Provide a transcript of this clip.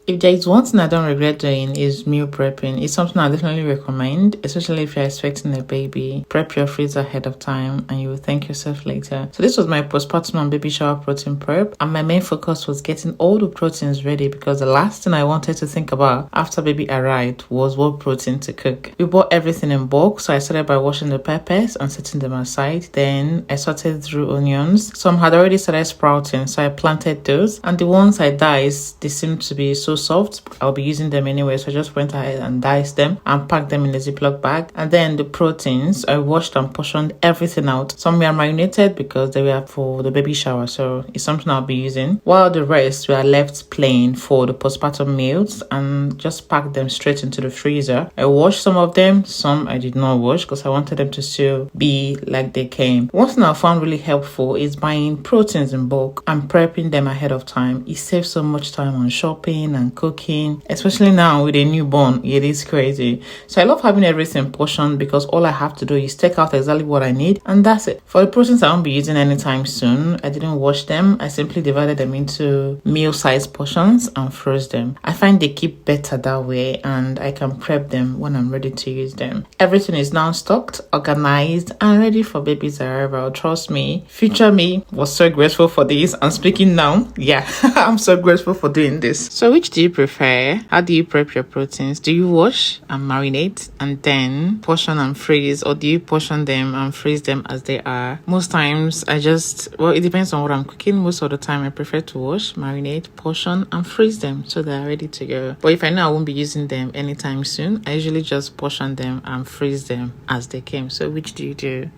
If there is one thing I don't regret doing is meal prepping. It's something I definitely recommend, especially if you're expecting a baby. Prep your freezer ahead of time and you will thank yourself later. So this was my postpartum and baby shower protein prep, and my main focus was getting all the proteins ready because the last thing I wanted to think about after baby arrived was what protein to cook. We bought everything in bulk, so I started by washing the peppers and setting them aside. Then I sorted through onions. Some had already started sprouting, so I planted those, and the ones I diced, they seemed to be so soft. I'll be using them anyway, so I just went ahead and diced them and packed them in a Ziploc bag. And then the proteins, I washed and portioned everything out. Some were marinated because they were for the baby shower, so it's something I'll be using, while the rest were left plain for the postpartum meals, and just packed them straight into the freezer. I washed some of them, some I did not wash because I wanted them to still be like they came. One thing I found really helpful is buying proteins in bulk and prepping them ahead of time. It saves so much time on shopping and cooking, especially now with a newborn. It is crazy. So I love having everything portioned because all I have to do is take out exactly what I need, and that's it. For the proteins I won't be using anytime soon, I didn't wash them. I simply divided them into meal-sized portions and froze them. I find they keep better that way, and I can prep them when I'm ready to use them. Everything is now stocked, organized, and ready for baby's arrival. Trust me, future me was so grateful for this. I'm speaking now. Yeah, I'm so grateful for doing this. So which do you prefer? How do you prep your proteins? Do you wash and marinate and then portion and freeze, or do you portion them and freeze them as they are? Most times it depends on what I'm cooking. Most of the time I prefer to wash, marinate, portion, and freeze them so they're ready to go. But if I know I won't be using them anytime soon, I usually just portion them and freeze them as they came. So which do you do?